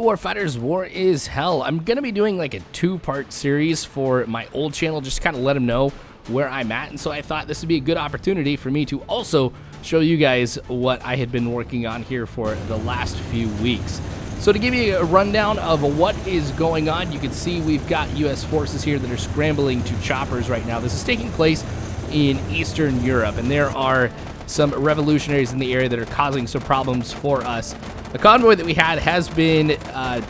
Warfighters, war is hell. I'm going to be doing like a two-part series for my old channel, just to kind of let them know where I'm at. And so I thought this would be a good opportunity for me to also show you guys what I had been working on here for the last few weeks. So to give you a rundown of what is going on, you can see we've got U.S. forces here that are scrambling to choppers right now. This is taking place in Eastern Europe, and there are some revolutionaries in the area that are causing some problems for us. The convoy that we had has been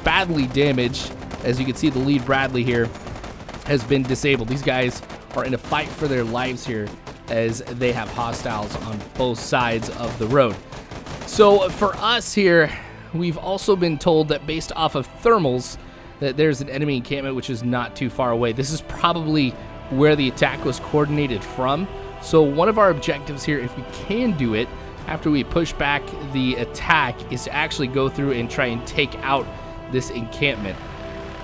badly damaged. As you can see, the lead Bradley here has been disabled. These guys are in a fight for their lives here as they have hostiles on both sides of the road. So for us here, we've also been told that based off of thermals that there's an enemy encampment which is not too far away. This is probably where the attack was coordinated from. So one of our objectives here, if we can do it, after we push back the attack, is to actually go through and try and take out this encampment.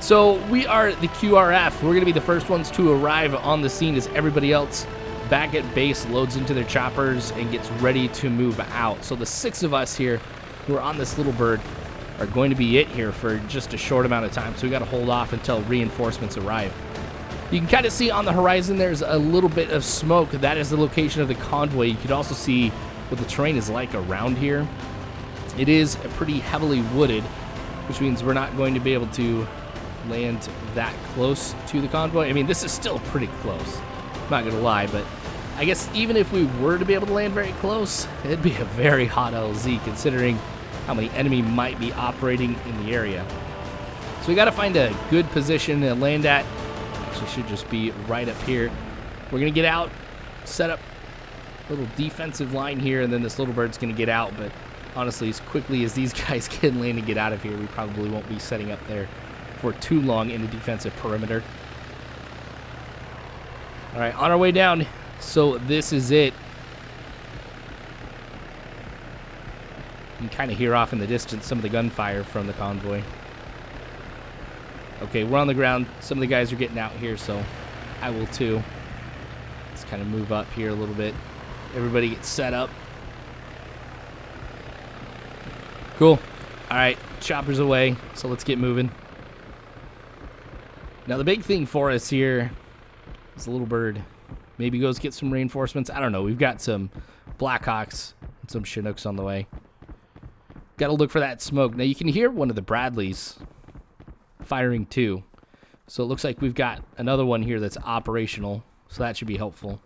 So we are the QRF. We're going to be the first ones to arrive on the scene as everybody else back at base loads into their choppers and gets ready to move out. So the 6 of us here who are on this little bird are going to be it here for just a short amount of time. So we got to hold off until reinforcements arrive. You can kind of see on the horizon there's a little bit of smoke. That is the location of the convoy. You can also see what the terrain is like around here. It is pretty heavily wooded, which means we're not going to be able to land that close to the convoy. I mean, this is still pretty close, I'm not gonna lie, but I guess even if we were to be able to land very close, it'd be a very hot LZ considering how many enemy might be operating in the area. So we got to find a good position to land at. Actually should just be right up here. We're gonna get out, set up little defensive line here, and then this little bird's going to get out. But honestly, as quickly as these guys can land and get out of here, we probably won't be setting up there for too long in the defensive perimeter. All right, on our way down. So this is it. You can kind of hear off in the distance some of the gunfire from the convoy. Okay, we're on the ground. Some of the guys are getting out here, so I will too. Let's kind of move up here a little bit. Everybody gets set up. Cool. All right, choppers away, so let's get moving. Now the big thing for us here is a little bird. Maybe goes get some reinforcements. I don't know. We've got some Blackhawks and some Chinooks on the way. Got to look for that smoke. Now you can hear one of the Bradleys firing too. So it looks like we've got another one here that's operational, so that should be helpful.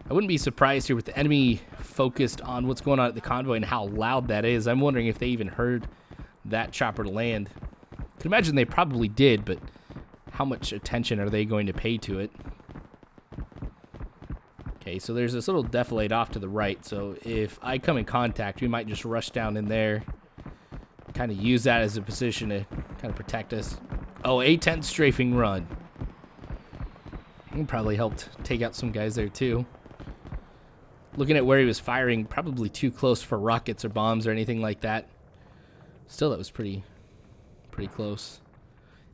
I wouldn't be surprised here with the enemy focused on what's going on at the convoy and how loud that is. I'm wondering if they even heard that chopper land. I can imagine they probably did, but how much attention are they going to pay to it? Okay, so there's this little defilade off to the right, so if I come in contact, we might just rush down in there, kind of use that as a position to kind of protect us. Oh, A-10 strafing run. He probably helped take out some guys there too. Looking at where he was firing, probably too close for rockets or bombs or anything like that. Still, that was pretty close.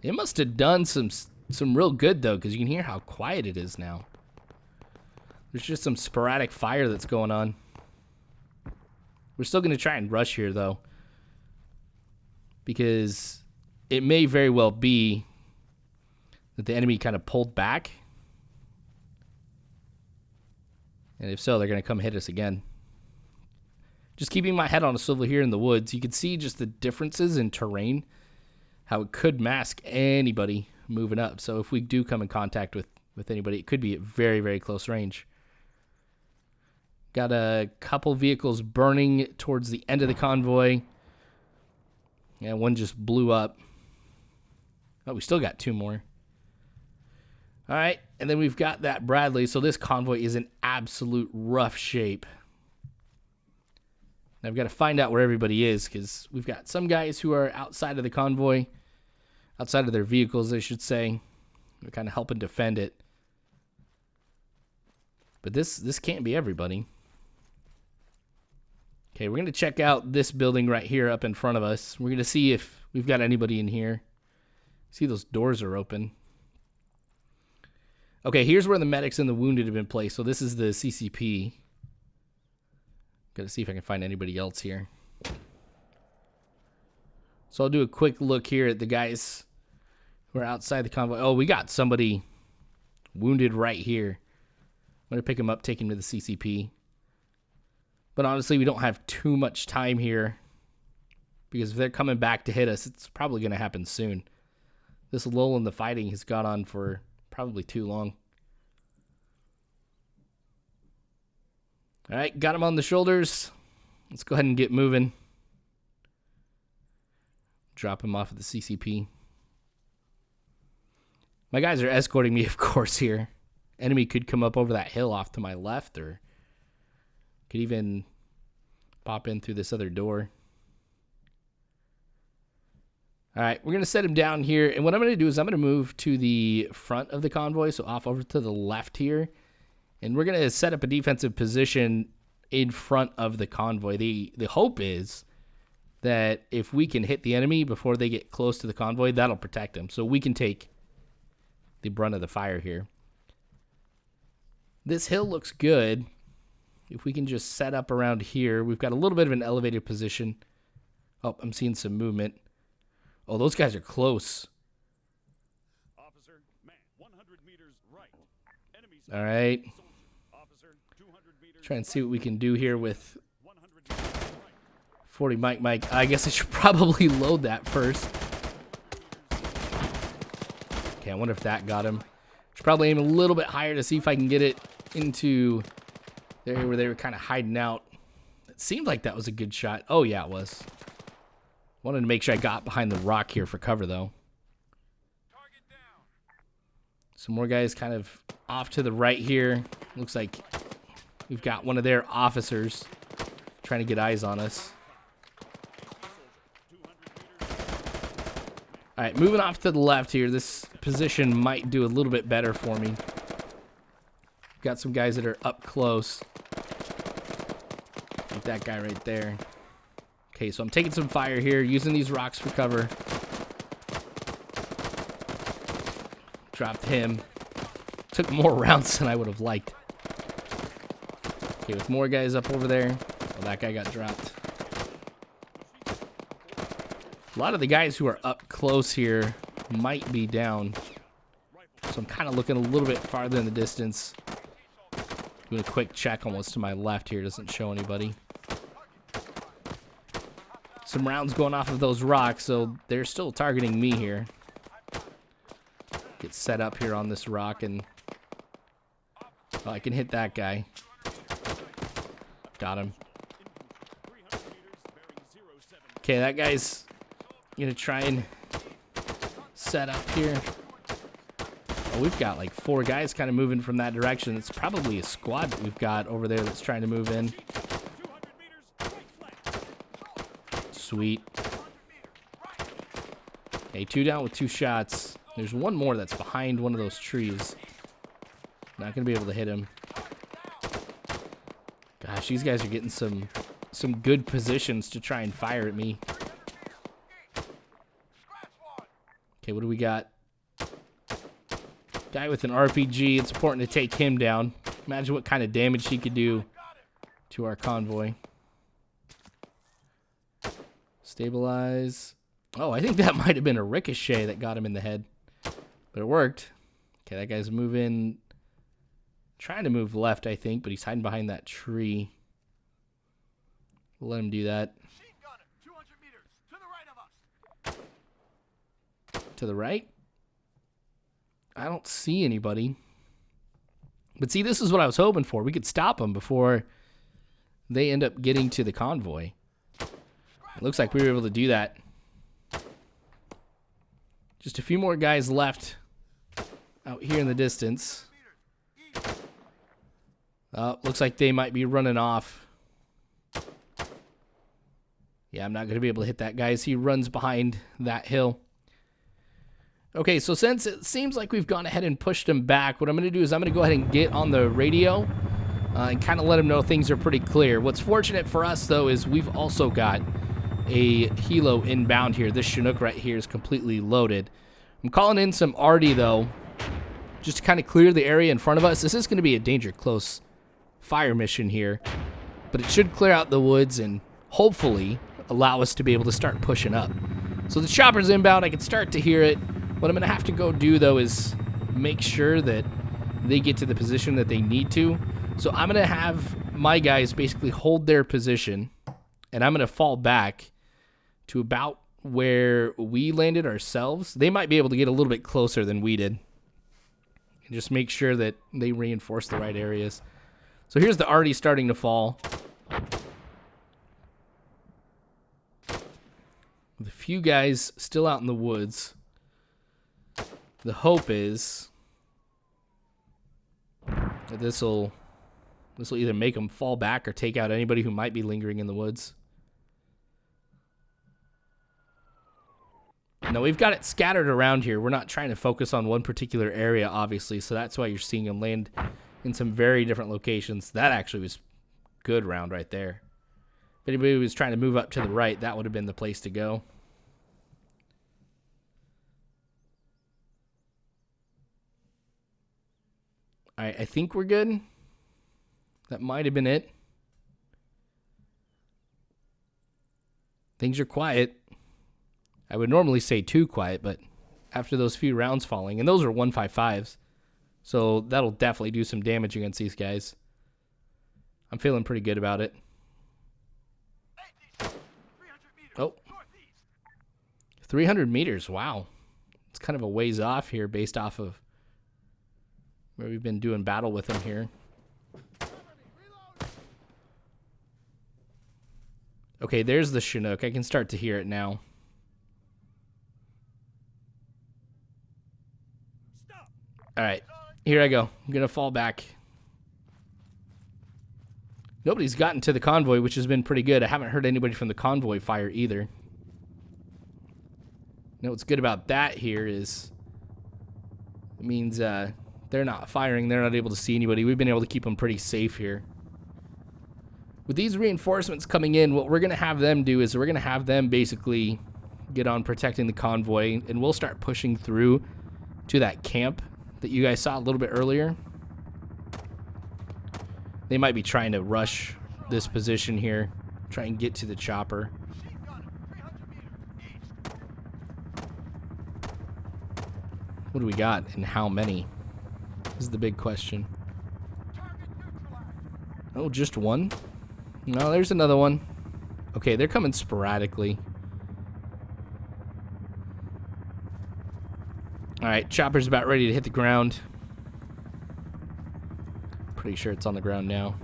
It must have done some real good though, because you can hear how quiet it is now. There's just some sporadic fire that's going on. We're still going to try and rush here though, because it may very well be that the enemy kind of pulled back. And if so, they're going to come hit us again. Just keeping my head on a swivel here in the woods, you can see just the differences in terrain, how it could mask anybody moving up. So if we do come in contact with anybody, it could be at very, very close range. Got a couple vehicles burning towards the end of the convoy. Yeah, one just blew up. Oh, we still got 2 more. All right, and then we've got that Bradley. So this convoy is in absolute rough shape. Now I've got to find out where everybody is, because we've got some guys who are outside of the convoy, outside of their vehicles, I should say. They're kind of helping defend it. But this can't be everybody. Okay, we're going to check out this building right here up in front of us. We're going to see if we've got anybody in here. See, those doors are open. Okay, here's where the medics and the wounded have been placed. So this is the CCP. Got to see if I can find anybody else here. So I'll do a quick look here at the guys who are outside the convoy. Oh, we got somebody wounded right here. I'm going to pick him up, take him to the CCP. But honestly, we don't have too much time here, because if they're coming back to hit us, it's probably going to happen soon. This lull in the fighting has gone on for probably too long. All right, got him on the shoulders. Let's go ahead and get moving. Drop him off at the CCP. My guys are escorting me, of course, here. Enemy could come up over that hill off to my left, or could even pop in through this other door. All right, we're going to set him down here. And what I'm going to do is I'm going to move to the front of the convoy, so off over to the left here. And we're going to set up a defensive position in front of the convoy. The hope is that if we can hit the enemy before they get close to the convoy, that'll protect them. So we can take the brunt of the fire here. This hill looks good. If we can just set up around here, we've got a little bit of an elevated position. Oh, I'm seeing some movement. Oh, those guys are close. Officer, man, 100 meters right. Enemies. All right. Officer, 200 meters. Try and see what we can do here with 100 meters right. 40 Mike. I guess I should probably load that first. Okay, I wonder if that got him. Should probably aim a little bit higher to see if I can get it into there where they were kind of hiding out. It seemed like that was a good shot. Oh, yeah, it was. Wanted to make sure I got behind the rock here for cover, though. Target down. Some more guys kind of off to the right here. Looks like we've got one of their officers trying to get eyes on us. All right, moving off to the left here. This position might do a little bit better for me. Got some guys that are up close. Like that guy right there. Okay, so I'm taking some fire here, using these rocks for cover. Dropped him. Took more rounds than I would have liked. Okay, with more guys up over there. Oh, that guy got dropped. A lot of the guys who are up close here might be down. So I'm kind of looking a little bit farther in the distance. Doing a quick check almost to my left here. Doesn't show anybody. Some rounds going off of those rocks, so they're still targeting me here. Get set up here on this rock, and oh, I can hit that guy. Got him. Okay, that guy's gonna try and set up here. Oh, we've got like 4 guys kind of moving from that direction. It's probably a squad that we've got over there that's trying to move in. Sweet. Okay, 2 down with 2 shots. There's one more that's behind one of those trees. Not gonna be able to hit him. Gosh, these guys are getting some good positions to try and fire at me. Okay, what do we got? Guy with an RPG. It's important to take him down. Imagine what kind of damage he could do to our convoy. Stabilize. Oh, I think that might have been a ricochet that got him in the head. But it worked. Okay, that guy's moving. Trying to move left, I think, but he's hiding behind that tree. We'll let him do that. 200 meters to the right of us. To the right? I don't see anybody. But see, this is what I was hoping for. We could stop them before they end up getting to the convoy. It looks like we were able to do that. Just a few more guys left out here in the distance. Looks like they might be running off. Yeah, I'm not going to be able to hit that guy as he runs behind that hill. Okay, so since it seems like we've gone ahead and pushed him back, what I'm going to do is I'm going to go ahead and get on the radio and kind of let him know things are pretty clear. What's fortunate for us, though, is we've also got a helo inbound here. This Chinook right here is completely loaded. I'm calling in some arty, though, just to kind of clear the area in front of us. This is going to be a danger close fire mission here, but it should clear out the woods and hopefully allow us to be able to start pushing up. So the chopper's inbound. I can start to hear it. What I'm going to have to go do, though, is make sure that they get to the position that they need to. So I'm going to have my guys basically hold their position, and I'm going to fall back to about where we landed ourselves. They might be able to get a little bit closer than we did. And just make sure that they reinforce the right areas. So here's the arty starting to fall. With a few guys still out in the woods. The hope is that this will either make them fall back or take out anybody who might be lingering in the woods. Now, we've got it scattered around here. We're not trying to focus on one particular area, obviously, so that's why you're seeing them land in some very different locations. That actually was a good round right there. If anybody was trying to move up to the right, that would have been the place to go. All right, I think we're good. That might have been it. Things are quiet. I would normally say too quiet, but after those few rounds falling, and those are 155s, so that'll definitely do some damage against these guys. I'm feeling pretty good about it. Oh. 300 meters, wow. It's kind of a ways off here based off of where we've been doing battle with them here. Okay, there's the Chinook. I can start to hear it now. All right, here I go. I'm going to fall back. Nobody's gotten to the convoy, which has been pretty good. I haven't heard anybody from the convoy fire either. Now, what's good about that here is it means they're not firing. They're not able to see anybody. We've been able to keep them pretty safe here. With these reinforcements coming in, what we're going to have them do is we're going to have them basically get on protecting the convoy, and we'll start pushing through to that camp that you guys saw a little bit earlier. They might be trying to rush this position here, try and get to the chopper. What do we got and how many? This is the big question. Oh, just one? No, there's another one. Okay, they're coming sporadically. Alright, chopper's about ready to hit the ground. Pretty sure it's on the ground now.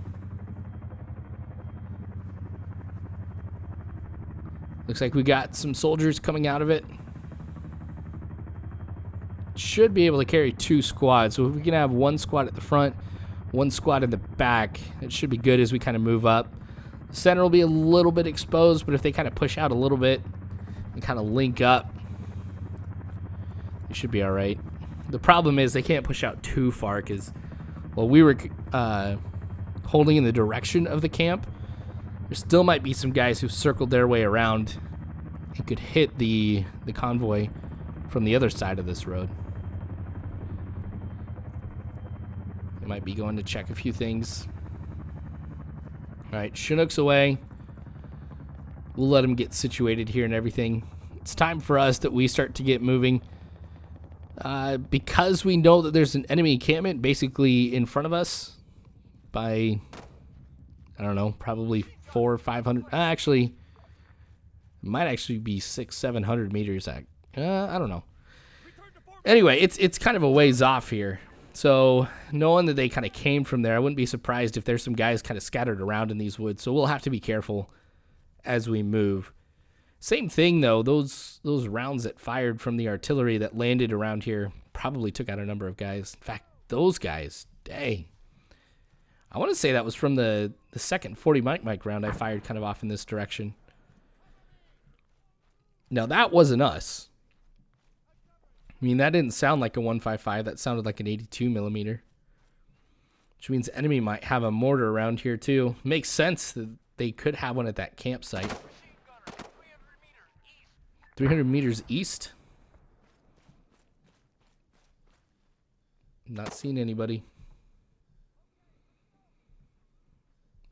Looks like we got some soldiers coming out of it. Should be able to carry 2 squads. So if we can have 1 squad at the front, 1 squad in the back, it should be good as we kind of move up. The center will be a little bit exposed, but if they kind of push out a little bit and kind of link up, it should be all right. The problem is they can't push out too far because, well, we were holding in the direction of the camp. There still might be some guys who circled their way around and could hit the convoy from the other side of this road. They might be going to check a few things. All right, Chinook's away. We'll let them get situated here and everything. It's time for us that we start to get moving. Because we know that there's an enemy encampment basically in front of us by, I don't know, probably 400 or 500. Actually, it might actually be 600-700 meters. I don't know. Anyway, it's kind of a ways off here. So knowing that they kind of came from there, I wouldn't be surprised if there's some guys kind of scattered around in these woods. So we'll have to be careful as we move. Same thing, though. Those rounds that fired from the artillery that landed around here probably took out a number of guys. In fact, those guys, dang. I want to say that was from the second 40 mic round I fired kind of off in this direction. Now, that wasn't us. I mean, that didn't sound like a 155. That sounded like an 82 millimeter. Which means the enemy might have a mortar around here, too. Makes sense that they could have one at that campsite. 300 meters east? Not seeing anybody.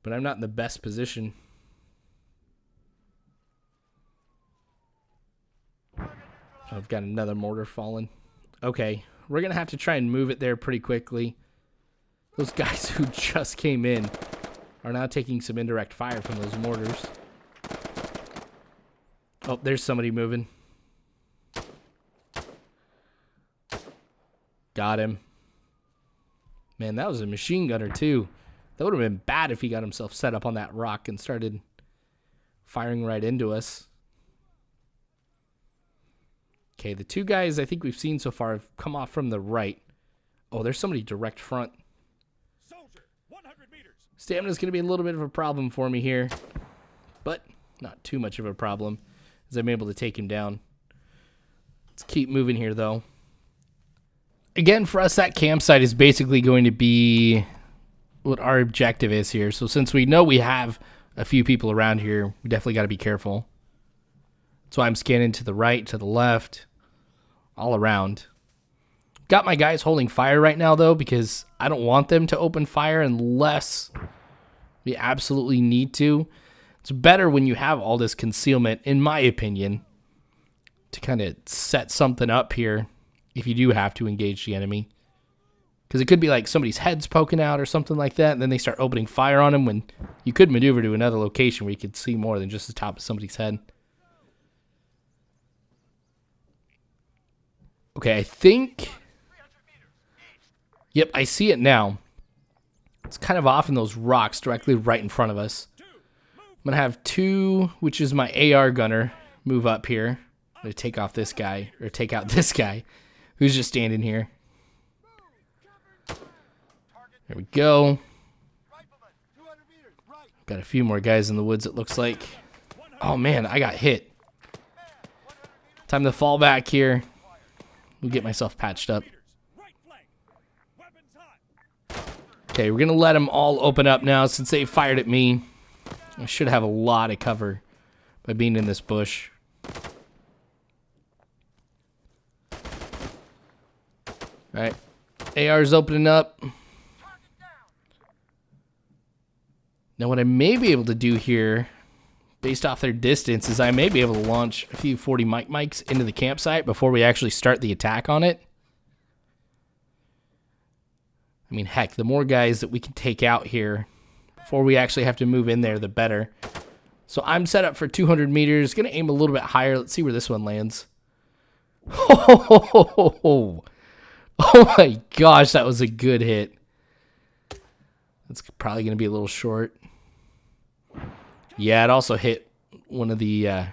But I'm not in the best position. I've got another mortar falling. Okay, we're going to have to try and move it there pretty quickly. Those guys who just came in are now taking some indirect fire from those mortars. Oh, there's somebody moving. Got him. Man, that was a machine gunner too. That would have been bad if he got himself set up on that rock and started firing right into us. Okay, the two guys I think we've seen so far have come off from the right. Oh, there's somebody direct front. Soldier, 100 meters. Stamina's going to be a little bit of a problem for me here, but not too much of a problem as I'm able to take him down. Let's keep moving here, though. Again, for us, that campsite is basically going to be what our objective is here. So since we know we have a few people around here, we definitely got to be careful. So I'm scanning to the right, to the left, all around. Got my guys holding fire right now, though, because I don't want them to open fire unless we absolutely need to. It's better when you have all this concealment, in my opinion, to kind of set something up here if you do have to engage the enemy. Because it could be like somebody's head's poking out or something like that, and then they start opening fire on them when you could maneuver to another location where you could see more than just the top of somebody's head. Okay, I think... Yep, I see it now. It's kind of off in those rocks directly right in front of us. I'm going to have two, which is my AR gunner, move up here. I'm going to take off this guy, or take out this guy, who's just standing here. There we go. Got a few more guys in the woods, it looks like. Oh, man, I got hit. Time to fall back here. We'll get myself patched up. Okay, we're going to let them all open up now since they fired at me. I should have a lot of cover by being in this bush. Alright, AR's opening up. Now what I may be able to do here, based off their distance, is I may be able to launch a few 40 mics into the campsite before we actually start the attack on it. I mean, heck, the more guys that we can take out here before we actually have to move in there, the better. So I'm set up for 200 meters. Going to aim a little bit higher. Let's see where this one lands. Oh my gosh, that was a good hit. That's probably going to be a little short. Yeah, it also hit one of the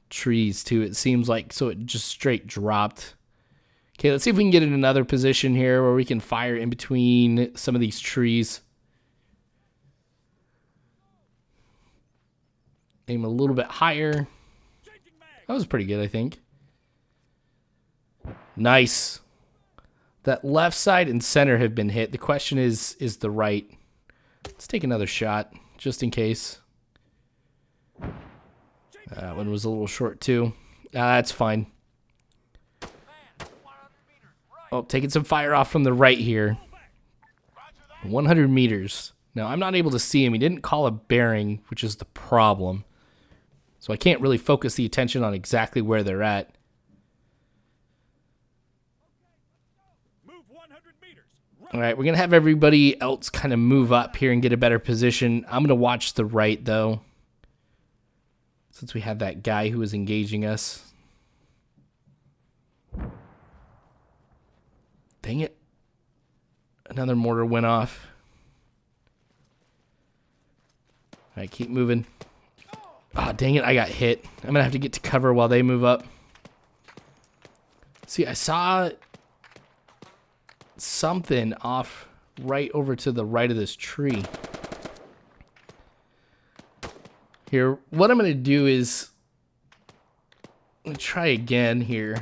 trees too, it seems like. So it just straight dropped. Okay, let's see if we can get in another position here where we can fire in between some of these trees. Aim a little bit higher. That was pretty good, I think. Nice. That left side and center have been hit. The question is the right. Let's take another shot, just in case. That one was a little short, too. That's fine. Oh, taking some fire off from the right here. 100 meters. Now, I'm not able to see him. He didn't call a bearing, which is the problem. So I can't really focus the attention on exactly where they're at. All right, we're going to have everybody else kind of move up here and get a better position. I'm going to watch the right, though, since we have that guy who is engaging us. Dang it. Another mortar went off. All right, keep moving. Ah, dang it, I got hit. I'm going to have to get to cover while they move up. See, I saw something off right over to the right of this tree. Here, what I'm going to do is I'm going to try again here.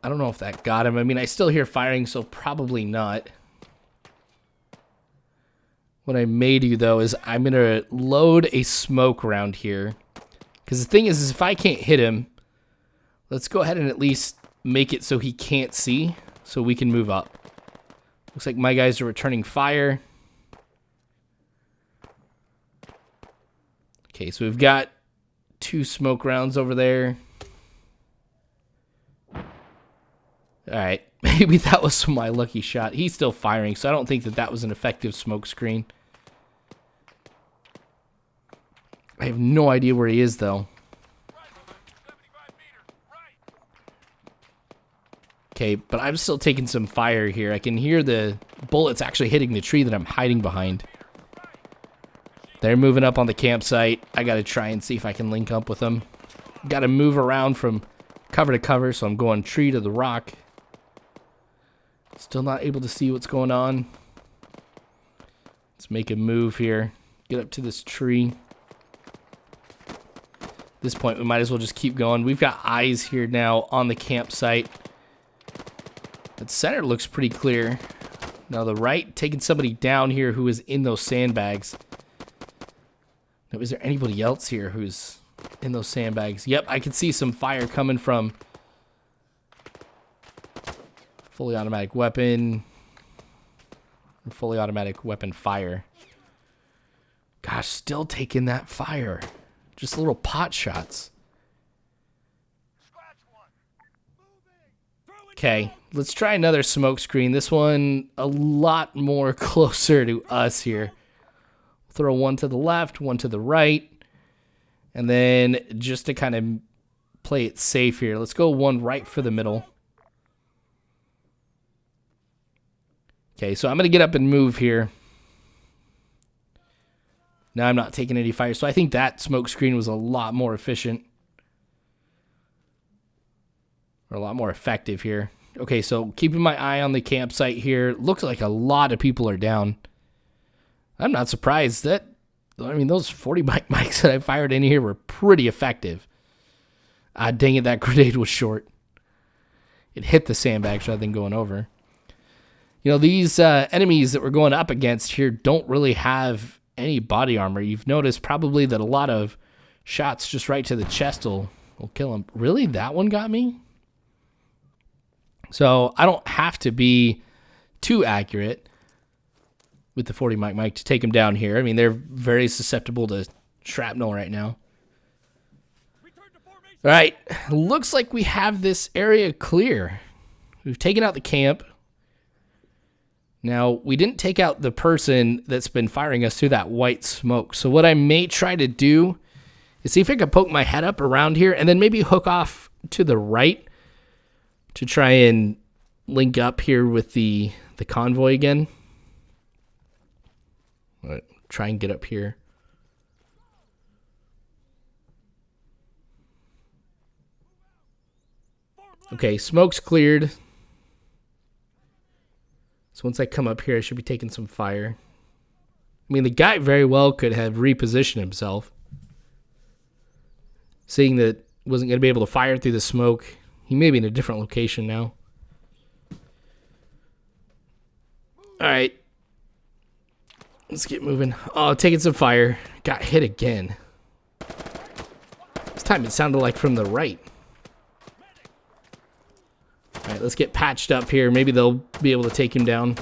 I don't know if that got him. I mean, I still hear firing, so probably not. What I may do, though, is I'm going to load a smoke around here. Because the thing is if I can't hit him, let's go ahead and at least make it so he can't see, so we can move up. Looks like my guys are returning fire. Okay, so we've got 2 smoke rounds over there. Alright, maybe that was my lucky shot. He's still firing, so I don't think that that was an effective smoke screen. I have no idea where he is, though. Okay, but I'm still taking some fire here. I can hear the bullets actually hitting the tree that I'm hiding behind. They're moving up on the campsite. I gotta try and see if I can link up with them. Gotta move around from cover to cover, so I'm going tree to the rock. Still not able to see what's going on. Let's make a move here. Get up to this tree. At this point, we might as well just keep going. We've got eyes here now on the campsite. The center looks pretty clear. Now the right, taking somebody down here who is in those sandbags. Now, is there anybody else here who's in those sandbags? Yep, I can see some fire coming from fully automatic weapon. Fully automatic weapon fire. Gosh, still taking that fire. Just little pot shots. Okay, let's try another smoke screen. This one a lot more closer to us here. Throw one to the left, one to the right. And then just to kind of play it safe here, let's go one right for the middle. Okay, so I'm going to get up and move here. Now I'm not taking any fire, so I think that smoke screen was a lot more efficient. Or a lot more effective here. Okay, so keeping my eye on the campsite here. Looks like a lot of people are down. I'm not surprised that, I mean, those 40 mics that I fired in here were pretty effective. Ah, dang it, that grenade was short. It hit the sandbags rather than going over. You know, these enemies that we're going up against here don't really have any body armor. You've noticed probably that a lot of shots just right to the chest will kill them. Really? That one got me? So I don't have to be too accurate with the 40 mic to take them down here. I mean, they're very susceptible to shrapnel right now. All right, looks like we have this area clear. We've taken out the camp. Now, we didn't take out the person that's been firing us through that white smoke. So what I may try to do is see if I can poke my head up around here and then maybe hook off to the right to try and link up here with the convoy again. All right, try and get up here. Okay, smoke's cleared. So once I come up here, I should be taking some fire. I mean, the guy very well could have repositioned himself. Seeing that wasn't going to be able to fire through the smoke. He may be in a different location now. Alright. Let's get moving. Oh, taking some fire. Got hit again. This time it sounded like from the right. Alright, let's get patched up here. Maybe they'll be able to take him down.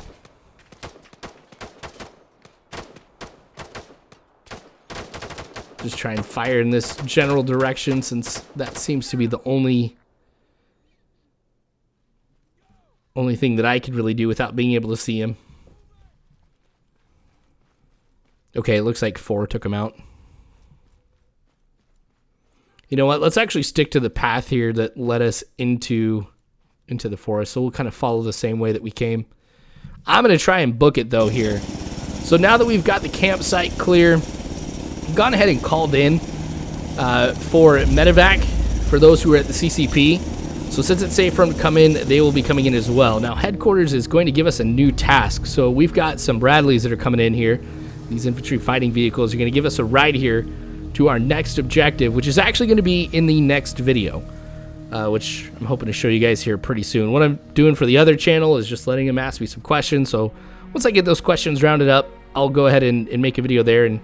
Just try and fire in this general direction since that seems to be the only thing that I could really do without being able to see him. Okay, it looks like 4 took him out. You know what? Let's actually stick to the path here that led us into the forest. So we'll kind of follow the same way that we came. I'm going to try and book it, though, here. So now that we've got the campsite clear, I've gone ahead and called in for medevac for those who are at the CCP. So since it's safe for them to come in, they will be coming in as well. Now, headquarters is going to give us a new task. So we've got some Bradleys that are coming in here. These infantry fighting vehicles are going to give us a ride here to our next objective, which is actually going to be in the next video, which I'm hoping to show you guys here pretty soon. What I'm doing for the other channel is just letting them ask me some questions. So once I get those questions rounded up, I'll go ahead and make a video there and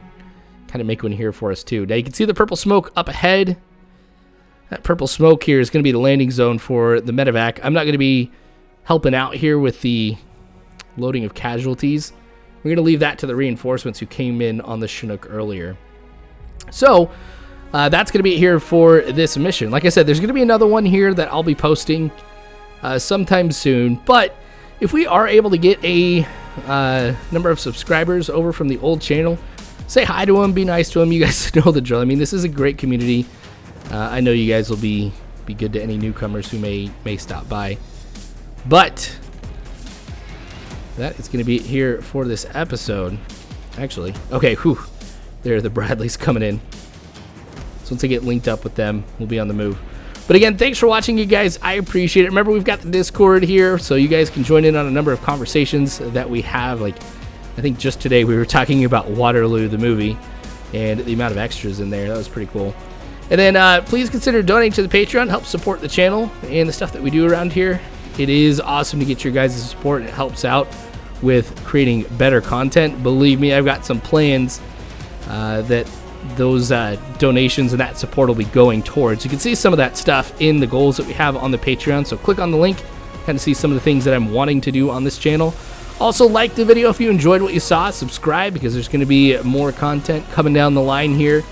kind of make one here for us too. Now you can see the purple smoke up ahead. That purple smoke here is going to be the landing zone for the medevac. I'm not going to be helping out here with the loading of casualties. We're going to leave that to the reinforcements who came in on the Chinook earlier. So, that's going to be it here for this mission. Like I said, there's going to be another one here that I'll be posting sometime soon. But if we are able to get a number of subscribers over from the old channel, say hi to them, be nice to them. You guys know the drill. I mean, this is a great community. I know you guys will be good to any newcomers who may stop by. But that is going to be it here for this episode. Actually, okay, whew. There, the Bradleys coming in. So once I get linked up with them, we'll be on the move. But again, thanks for watching, you guys. I appreciate it. Remember, we've got the Discord here, so you guys can join in on a number of conversations that we have. Like, I think just today we were talking about Waterloo, the movie, and the amount of extras in there. That was pretty cool. And then please consider donating to the Patreon. Help support the channel and the stuff that we do around here. It is awesome to get your guys' support. It helps out with creating better content. Believe me, I've got some plans that those donations and that support will be going towards. You can see some of that stuff in the goals that we have on the Patreon, so click on the link, kind of see some of the things that I'm wanting to do on this channel. Also, like the video if you enjoyed what you saw. Subscribe, because there's going to be more content coming down the line here.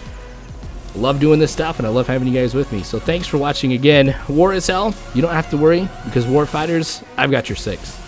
Love doing this stuff, and I love having you guys with me. So thanks for watching again. War is hell. You don't have to worry, because war fighters, I've got your six.